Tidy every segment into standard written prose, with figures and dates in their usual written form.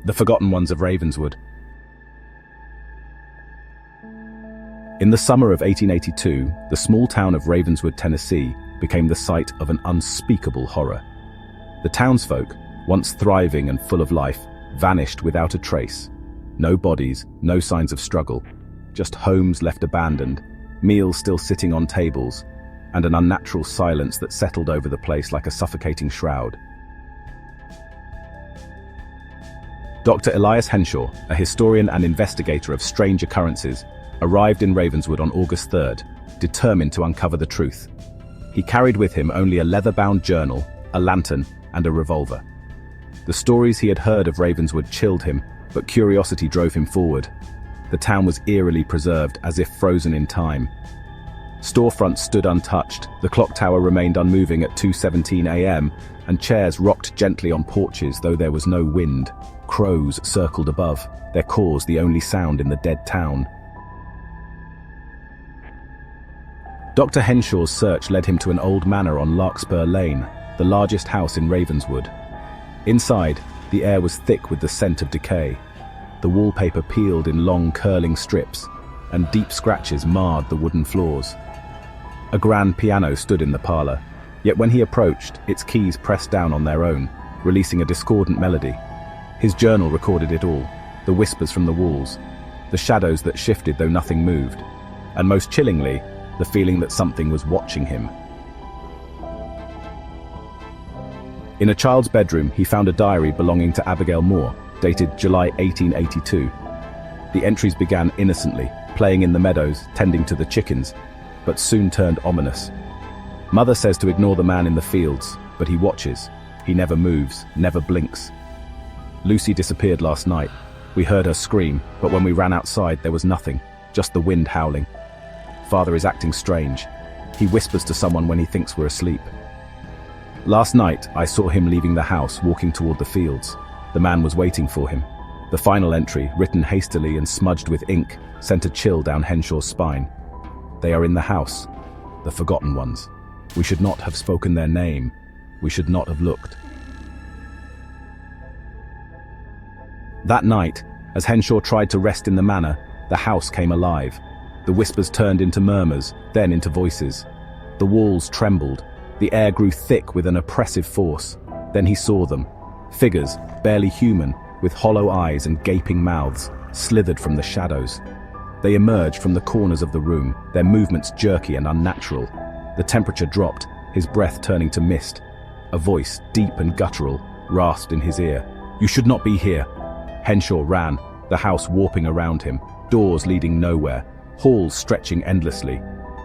The Forgotten Ones of Ravenswood. In the summer of 1882, the small town of Ravenswood, Tennessee, became the site of an unspeakable horror. The townsfolk, once thriving and full of life, vanished without a trace. No bodies, no signs of struggle, just homes left abandoned, meals still sitting on tables, and an unnatural silence that settled over the place like a suffocating shroud. Dr. Elias Henshaw, a historian and investigator of strange occurrences, arrived in Ravenswood on August 3rd, determined to uncover the truth. He carried with him only a leather-bound journal, a lantern, and a revolver. The stories he had heard of Ravenswood chilled him, but curiosity drove him forward. The town was eerily preserved, as if frozen in time. Storefronts stood untouched, the clock tower remained unmoving at 2:17 a.m., and chairs rocked gently on porches though there was no wind. Crows circled above, their caws the only sound in the dead town. Dr. Henshaw's search led him to an old manor on Larkspur Lane, the largest house in Ravenswood. Inside, the air was thick with the scent of decay. The wallpaper peeled in long curling strips, and deep scratches marred the wooden floors. A grand piano stood in the parlor, yet when he approached, its keys pressed down on their own, releasing a discordant melody. His journal recorded it all, the whispers from the walls, the shadows that shifted though nothing moved, and most chillingly, the feeling that something was watching him. In a child's bedroom, he found a diary belonging to Abigail Moore, dated July 1882. The entries began innocently, playing in the meadows, tending to the chickens, but soon turned ominous. Mother says to ignore the man in the fields, but he watches. He never moves, never blinks. Lucy disappeared last night. We heard her scream, but when we ran outside there was nothing, just the wind howling. Father is acting strange. He whispers to someone when he thinks we're asleep. Last night, I saw him leaving the house, walking toward the fields. The man was waiting for him. The final entry, written hastily and smudged with ink, sent a chill down Henshaw's spine. They are in the house, the Forgotten Ones. We should not have spoken their name. We should not have looked. That night, as Henshaw tried to rest in the manor, the house came alive. The whispers turned into murmurs, then into voices. The walls trembled. The air grew thick with an oppressive force. Then he saw them. Figures, barely human, with hollow eyes and gaping mouths, slithered from the shadows. They emerged from the corners of the room, their movements jerky and unnatural. The temperature dropped, his breath turning to mist. A voice, deep and guttural, rasped in his ear. "You should not be here." Henshaw ran, the house warping around him, doors leading nowhere, halls stretching endlessly.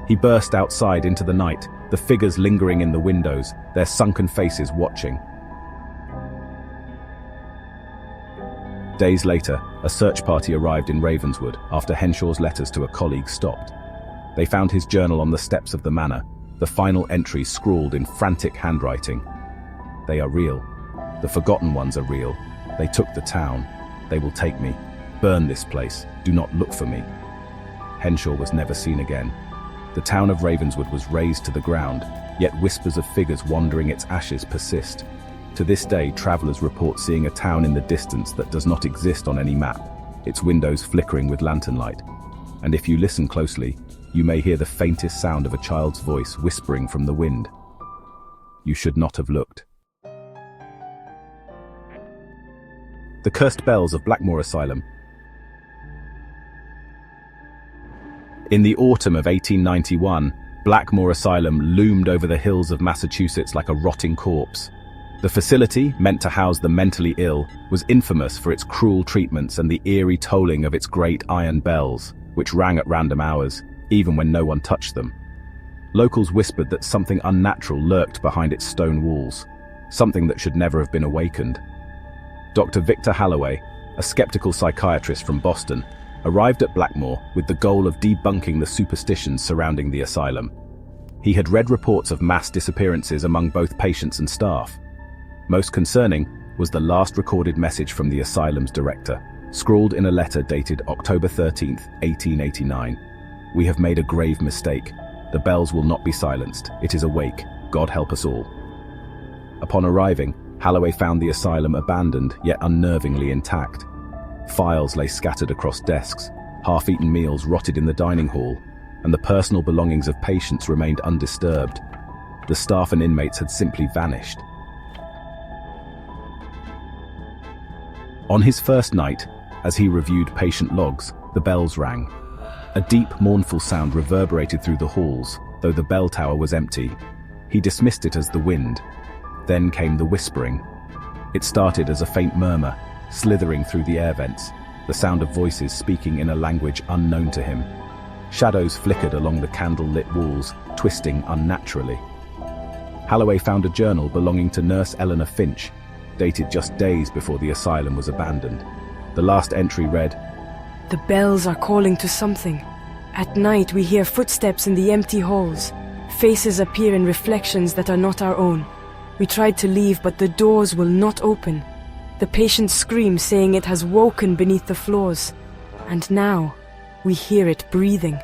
He burst outside into the night, the figures lingering in the windows, their sunken faces watching. Days later, a search party arrived in Ravenswood after Henshaw's letters to a colleague stopped. They found his journal on the steps of the manor, the final entry scrawled in frantic handwriting. "They are real. The Forgotten Ones are real. They took the town. They will take me. Burn this place. Do not look for me." Henshaw was never seen again. The town of Ravenswood was razed to the ground, yet whispers of figures wandering its ashes persist. To this day, travelers report seeing a town in the distance that does not exist on any map, its windows flickering with lantern light. And if you listen closely, you may hear the faintest sound of a child's voice whispering from the wind. You should not have looked. The Cursed Bells of Blackmore Asylum. In the autumn of 1891, Blackmore Asylum loomed over the hills of Massachusetts like a rotting corpse. The facility, meant to house the mentally ill, was infamous for its cruel treatments and the eerie tolling of its great iron bells, which rang at random hours, even when no one touched them. Locals whispered that something unnatural lurked behind its stone walls, something that should never have been awakened. Dr. Victor Halloway, a skeptical psychiatrist from Boston, arrived at Blackmore with the goal of debunking the superstitions surrounding the asylum. He had read reports of mass disappearances among both patients and staff. Most concerning was the last recorded message from the asylum's director, scrawled in a letter dated October 13, 1889. "We have made a grave mistake. The bells will not be silenced. It is awake. God help us all." Upon arriving, Halloway found the asylum abandoned, yet unnervingly intact. Files lay scattered across desks, half-eaten meals rotted in the dining hall, and the personal belongings of patients remained undisturbed. The staff and inmates had simply vanished. On his first night, as he reviewed patient logs, the bells rang. A deep, mournful sound reverberated through the halls, though the bell tower was empty. He dismissed it as the wind. Then came the whispering. It started as a faint murmur, slithering through the air vents, the sound of voices speaking in a language unknown to him. Shadows flickered along the candle-lit walls, twisting unnaturally. Halloway found a journal belonging to Nurse Eleanor Finch, dated just days before the asylum was abandoned. The last entry read, "The bells are calling to something. At night we hear footsteps in the empty halls. Faces appear in reflections that are not our own. We tried to leave, but the doors will not open. The patients scream, saying it has woken beneath the floors. And now, we hear it breathing."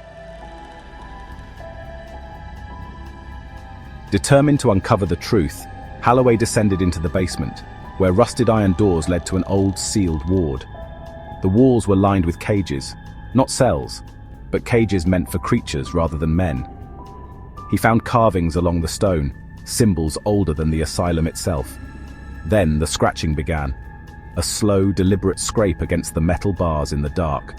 Determined to uncover the truth, Halloway descended into the basement, where rusted iron doors led to an old sealed ward. The walls were lined with cages, not cells, but cages meant for creatures rather than men. He found carvings along the stone, symbols older than the asylum itself. Then the scratching began, a slow, deliberate scrape against the metal bars in the dark.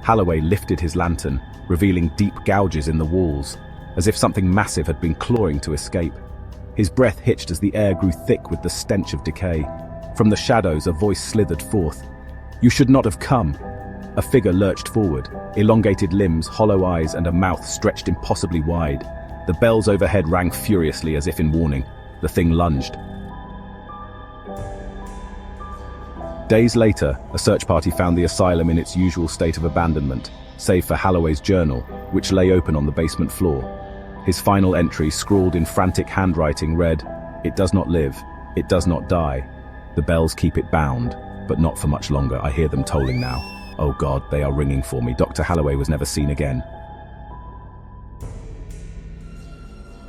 Halloway lifted his lantern, revealing deep gouges in the walls, as if something massive had been clawing to escape. His breath hitched as the air grew thick with the stench of decay. From the shadows, a voice slithered forth. "You should not have come." A figure lurched forward, elongated limbs, hollow eyes, and a mouth stretched impossibly wide. The bells overhead rang furiously as if in warning. The thing lunged. Days later, a search party found the asylum in its usual state of abandonment, save for Halloway's journal, which lay open on the basement floor. His final entry, scrawled in frantic handwriting, read, "It does not live. It does not die. The bells keep it bound, but not for much longer. I hear them tolling now. Oh God, they are ringing for me." Dr. Halloway was never seen again.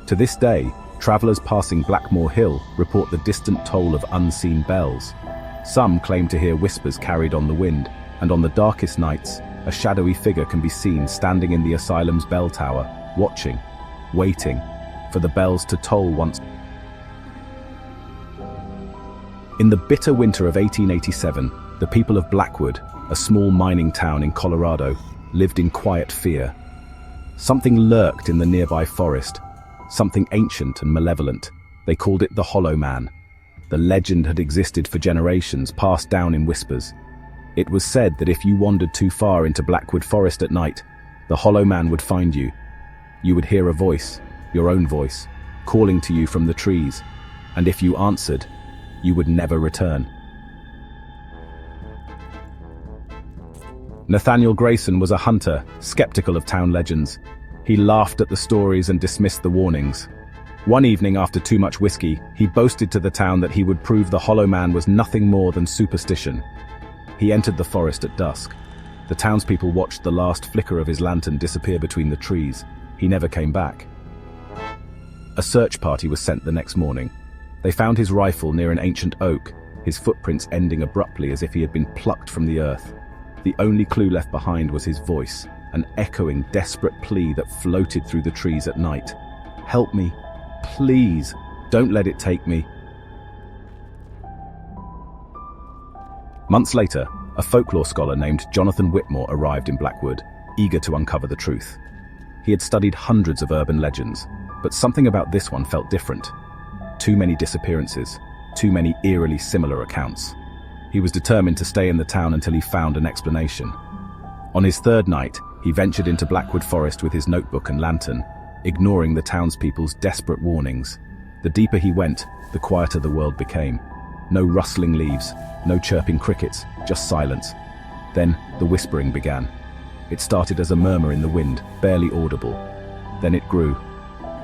To this day, travelers passing Blackmore Hill report the distant toll of unseen bells. Some claim to hear whispers carried on the wind, and on the darkest nights, a shadowy figure can be seen standing in the asylum's bell tower, watching, waiting for the bells to toll once. In the bitter winter of 1887, the people of Blackwood, a small mining town in Colorado, lived in quiet fear. Something lurked in the nearby forest, something ancient and malevolent. They called it the Hollow Man. The legend had existed for generations, passed down in whispers. It was said that if you wandered too far into Blackwood Forest at night, the Hollow Man would find you. You would hear a voice, your own voice, calling to you from the trees, and if you answered, you would never return. Nathaniel Grayson was a hunter, skeptical of town legends. He laughed at the stories and dismissed the warnings. One evening after too much whiskey, he boasted to the town that he would prove the Hollow Man was nothing more than superstition. He entered the forest at dusk. The townspeople watched the last flicker of his lantern disappear between the trees. He never came back. A search party was sent the next morning. They found his rifle near an ancient oak, his footprints ending abruptly as if he had been plucked from the earth. The only clue left behind was his voice, an echoing, desperate plea that floated through the trees at night. "Help me. Please, don't let it take me." Months later, a folklore scholar named Jonathan Whitmore arrived in Blackwood, eager to uncover the truth. He had studied hundreds of urban legends, but something about this one felt different. Too many disappearances, too many eerily similar accounts. He was determined to stay in the town until he found an explanation. On his third night, he ventured into Blackwood Forest with his notebook and lantern, ignoring the townspeople's desperate warnings. The deeper he went, the quieter the world became. No rustling leaves, no chirping crickets, just silence. Then the whispering began. It started as a murmur in the wind, barely audible. Then it grew.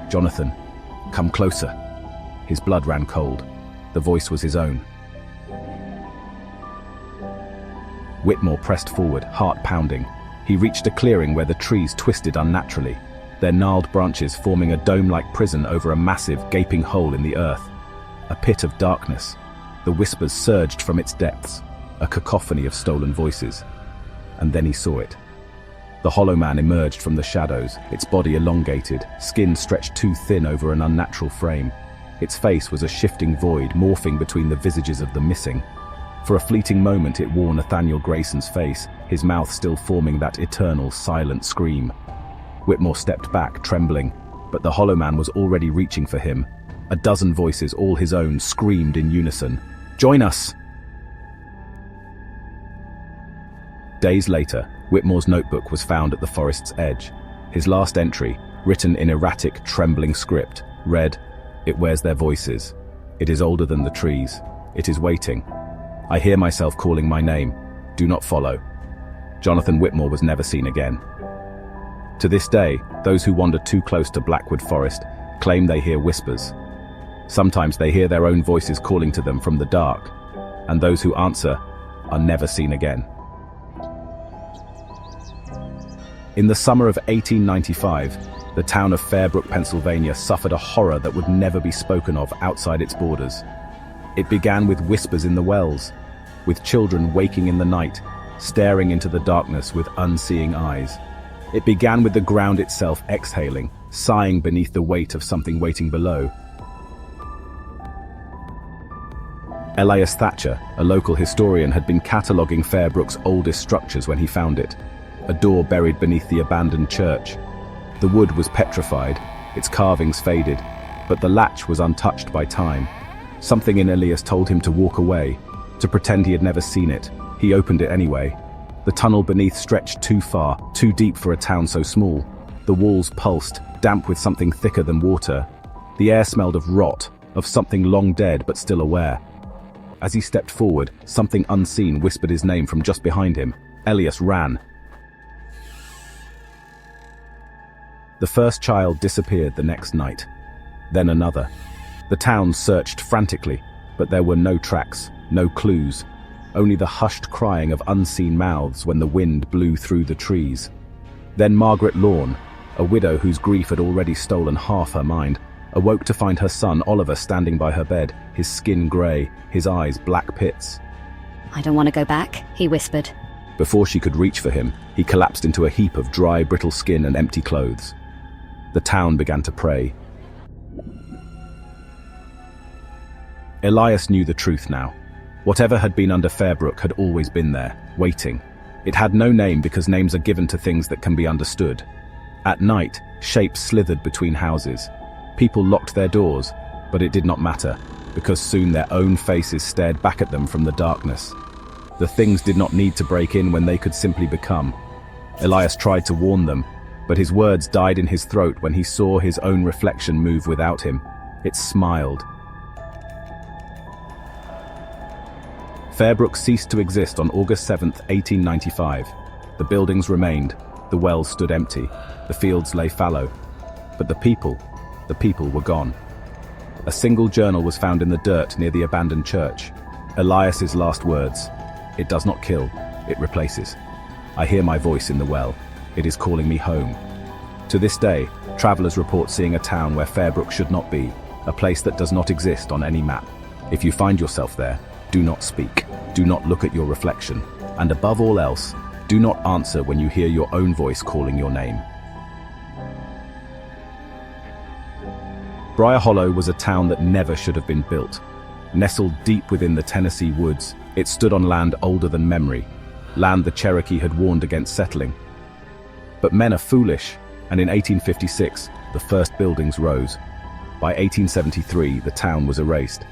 "Jonathan, come closer." His blood ran cold. The voice was his own. Whitmore pressed forward, heart pounding. He reached a clearing where the trees twisted unnaturally, their gnarled branches forming a dome-like prison over a massive, gaping hole in the earth. a pit of darkness. The whispers surged from its depths, a cacophony of stolen voices. And then he saw it. The hollow man emerged from the shadows, its body elongated, skin stretched too thin over an unnatural frame. Its face was a shifting void, morphing between the visages of the missing. For a fleeting moment it wore Nathaniel Grayson's face, his mouth still forming that eternal, silent scream. Whitmore stepped back, trembling, but the hollow man was already reaching for him. A dozen voices, all his own, screamed in unison, "Join us!" Days later, Whitmore's notebook was found at the forest's edge. His last entry, written in erratic, trembling script, read, "It wears their voices. It is older than the trees. It is waiting. I hear myself calling my name. Do not follow." Jonathan Whitmore was never seen again. To this day, those who wander too close to Blackwood Forest claim they hear whispers. Sometimes they hear their own voices calling to them from the dark, and those who answer are never seen again. In the summer of 1895, the town of Fairbrook, Pennsylvania suffered a horror that would never be spoken of outside its borders. It began with whispers in the wells, with children waking in the night, staring into the darkness with unseeing eyes. It began with the ground itself exhaling, sighing beneath the weight of something waiting below. Elias Thatcher, a local historian, had been cataloguing Fairbrook's oldest structures when he found it, a door buried beneath the abandoned church. The wood was petrified, its carvings faded, but the latch was untouched by time. Something in Elias told him to walk away, to pretend he had never seen it. He opened it anyway. The tunnel beneath stretched too far, too deep for a town so small. The walls pulsed, damp with something thicker than water. The air smelled of rot, of something long dead but still aware. As he stepped forward, something unseen whispered his name from just behind him. Elias ran. The first child disappeared the next night. Then another. The town searched frantically, but there were no tracks, no clues, only the hushed crying of unseen mouths when the wind blew through the trees. Then Margaret Lorne, a widow whose grief had already stolen half her mind, awoke to find her son Oliver standing by her bed, his skin grey, his eyes black pits. "I don't want to go back," he whispered. Before she could reach for him, he collapsed into a heap of dry, brittle skin and empty clothes. The town began to pray. Elias knew the truth now. Whatever had been under Fairbrook had always been there, waiting. It had no name because names are given to things that can be understood. At night, shapes slithered between houses. People locked their doors, but it did not matter, because soon their own faces stared back at them from the darkness. The things did not need to break in when they could simply become. Elias tried to warn them, but his words died in his throat when he saw his own reflection move without him. It smiled. Fairbrook ceased to exist on August 7th, 1895. The buildings remained, the wells stood empty, the fields lay fallow. But the people were gone. A single journal was found in the dirt near the abandoned church. Elias's last words, "It does not kill, it replaces. I hear my voice in the well. It is calling me home." To this day, travelers report seeing a town where Fairbrook should not be, a place that does not exist on any map. If you find yourself there, do not speak, do not look at your reflection, and above all else, do not answer when you hear your own voice calling your name. Briar Hollow was a town that never should have been built. Nestled deep within the Tennessee woods, it stood on land older than memory, land the Cherokee had warned against settling. But men are foolish, and in 1856, the first buildings rose. By 1873, the town was erased.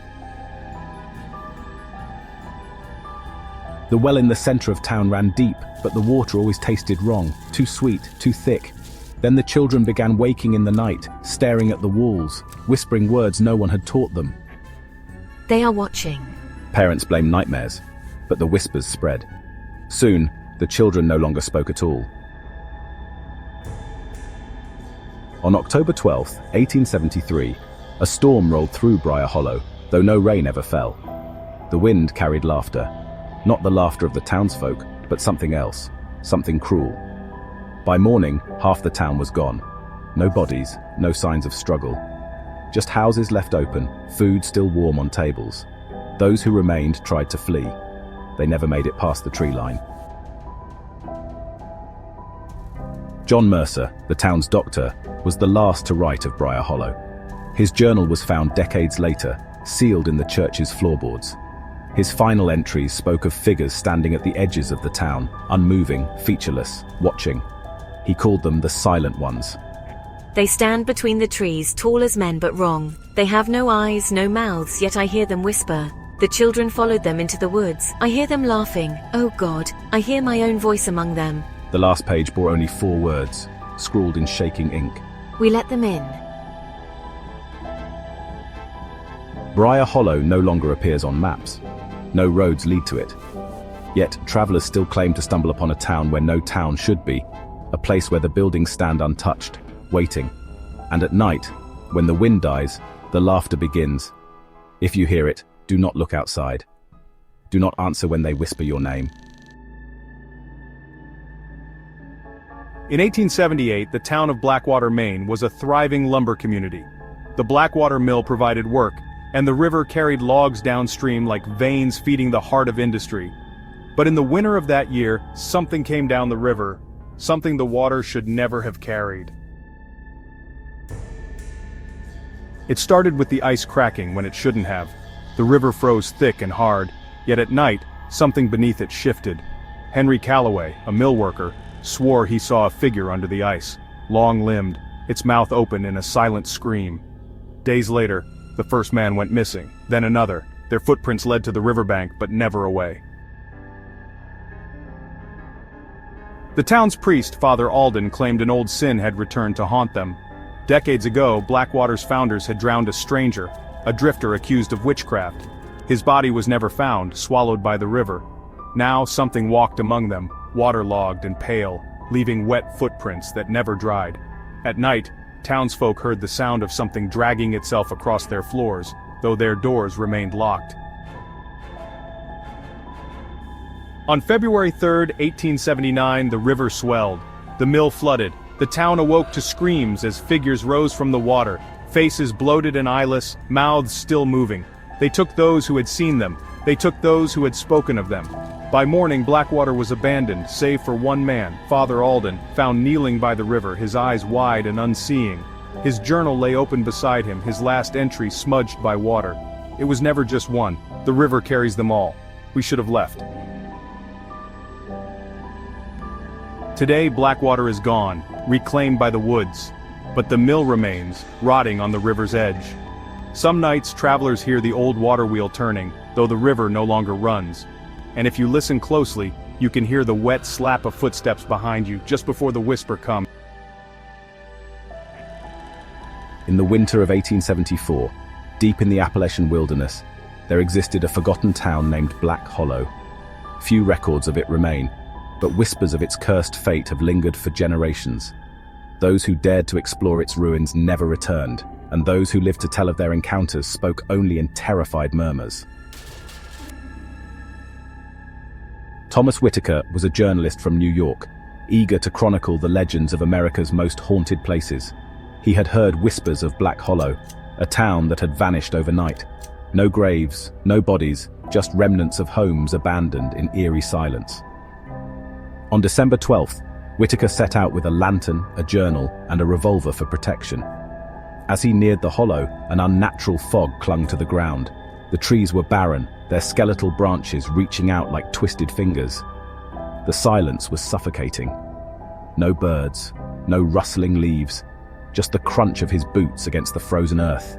The well in the center of town ran deep, but the water always tasted wrong, too sweet, too thick. Then the children began waking in the night, staring at the walls, whispering words no one had taught them. "They are watching." Parents blamed nightmares, but the whispers spread. Soon, the children no longer spoke at all. On October 12, 1873, a storm rolled through Briar Hollow, though no rain ever fell. The wind carried laughter. Not the laughter of the townsfolk, but something else, something cruel. By morning, half the town was gone. No bodies, no signs of struggle. Just houses left open, food still warm on tables. Those who remained tried to flee. They never made it past the tree line. John Mercer, the town's doctor, was the last to write of Briar Hollow. His journal was found decades later, sealed in the church's floorboards. His final entries spoke of figures standing at the edges of the town, unmoving, featureless, watching. He called them the Silent Ones. They stand between the trees, tall as men but wrong. They have no eyes, no mouths, yet I hear them whisper. The children followed them into the woods. I hear them laughing. Oh God, I hear my own voice among them. The last page bore only 4 words, scrawled in shaking ink. We let them in. Briar Hollow no longer appears on maps. No roads lead to it. Yet, travelers still claim to stumble upon a town where no town should be, a place where the buildings stand untouched, waiting. And at night, when the wind dies, the laughter begins. If you hear it, do not look outside. Do not answer when they whisper your name. In 1878, the town of Blackwater, Maine was a thriving lumber community. The Blackwater Mill provided work, and the river carried logs downstream like veins feeding the heart of industry. But in the winter of that year, something came down the river, something the water should never have carried. It started with the ice cracking when it shouldn't have. The river froze thick and hard, yet at night, something beneath it shifted. Henry Calloway, a mill worker, swore he saw a figure under the ice, long-limbed, its mouth open in a silent scream. Days later, the first man went missing, then another. Their footprints led to the riverbank, but never away. The town's priest, Father Alden, claimed an old sin had returned to haunt them. Decades ago, Blackwater's founders had drowned a stranger, a drifter accused of witchcraft. His body was never found, swallowed by the river. Now something walked among them, waterlogged and pale, leaving wet footprints that never dried. At night, townsfolk heard the sound of something dragging itself across their floors, though their doors remained locked. On February 3, 1879, the river swelled. The mill flooded. The town awoke to screams as figures rose from the water, faces bloated and eyeless, mouths still moving. They took those who had seen them. They took those who had spoken of them. By morning, Blackwater was abandoned, save for one man, Father Alden, found kneeling by the river, his eyes wide and unseeing. His journal lay open beside him, his last entry smudged by water. It was never just one. The river carries them all. We should have left. Today, Blackwater is gone, reclaimed by the woods. But the mill remains, rotting on the river's edge. Some nights, travelers hear the old water wheel turning, though the river no longer runs. And if you listen closely, you can hear the wet slap of footsteps behind you just before the whisper comes. In the winter of 1874, deep in the Appalachian wilderness, there existed a forgotten town named Black Hollow. Few records of it remain, but whispers of its cursed fate have lingered for generations. Those who dared to explore its ruins never returned, and those who lived to tell of their encounters spoke only in terrified murmurs. Thomas Whitaker was a journalist from New York, eager to chronicle the legends of America's most haunted places. He had heard whispers of Black Hollow, a town that had vanished overnight. No graves, no bodies, just remnants of homes abandoned in eerie silence. On December 12th, Whitaker set out with a lantern, a journal, and a revolver for protection. As he neared the hollow, an unnatural fog clung to the ground. The trees were barren, their skeletal branches reaching out like twisted fingers. The silence was suffocating. No birds, no rustling leaves, just the crunch of his boots against the frozen earth.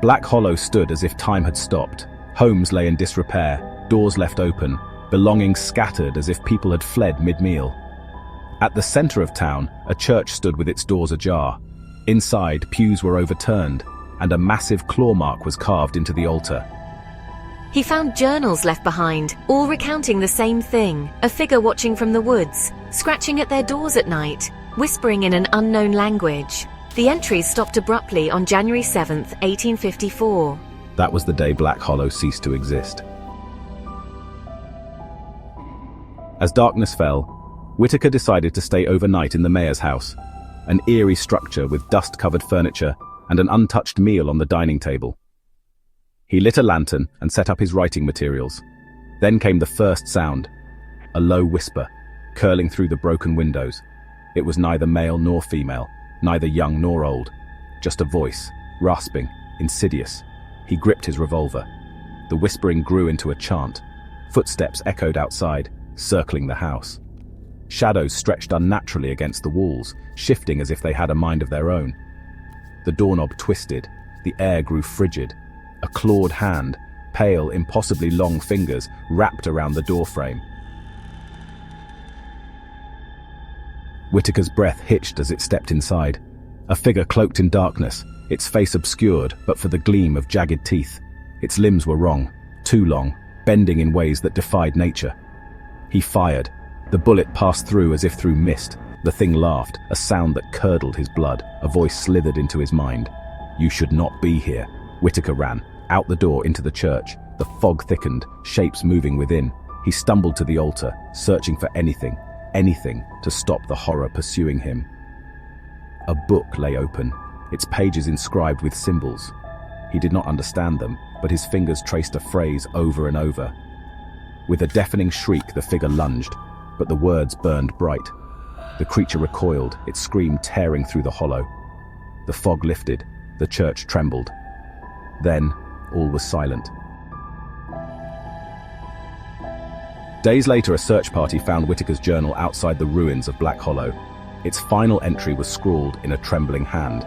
Black Hollow stood as if time had stopped. Homes lay in disrepair, doors left open, belongings scattered as if people had fled mid-meal. At the center of town, a church stood with its doors ajar. Inside, pews were overturned, and a massive claw mark was carved into the altar. He found journals left behind, all recounting the same thing. A figure watching from the woods, scratching at their doors at night, whispering in an unknown language. The entries stopped abruptly on January 7th, 1854. That was the day Black Hollow ceased to exist. As darkness fell, Whitaker decided to stay overnight in the mayor's house. an eerie structure with dust-covered furniture and an untouched meal on the dining table. He lit a lantern and set up his writing materials. Then came the first sound, a low whisper, curling through the broken windows. It was neither male nor female, neither young nor old, just a voice, rasping, insidious. He gripped his revolver. The whispering grew into a chant. Footsteps echoed outside, circling the house. Shadows stretched unnaturally against the walls, shifting as if they had a mind of their own. The doorknob twisted. The air grew frigid. A clawed hand, pale, impossibly long fingers, wrapped around the doorframe. Whitaker's breath hitched as it stepped inside. A figure cloaked in darkness, its face obscured but for the gleam of jagged teeth. Its limbs were long, too long, bending in ways that defied nature. He fired. The bullet passed through as if through mist. The thing laughed, a sound that curdled his blood. A voice slithered into his mind. "You should not be here." Whitaker ran, out the door into the church. The fog thickened, shapes moving within. He stumbled to the altar, searching for anything to stop the horror pursuing him. A book lay open, its pages inscribed with symbols. He did not understand them, but his fingers traced a phrase over and over. With a deafening shriek, the figure lunged, but the words burned bright. The creature recoiled, its scream tearing through the hollow. The fog lifted, the church trembled. Then, all was silent. Days later, a search party found Whitaker's journal outside the ruins of Black Hollow. Its final entry was scrawled in a trembling hand.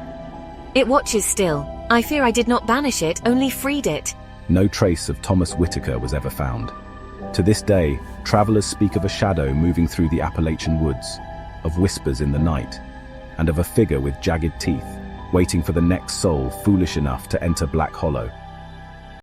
"It watches still. I fear I did not banish it, only freed it." No trace of Thomas Whitaker was ever found. To this day, travelers speak of a shadow moving through the Appalachian woods, of whispers in the night, and of a figure with jagged teeth, waiting for the next soul foolish enough to enter Black Hollow.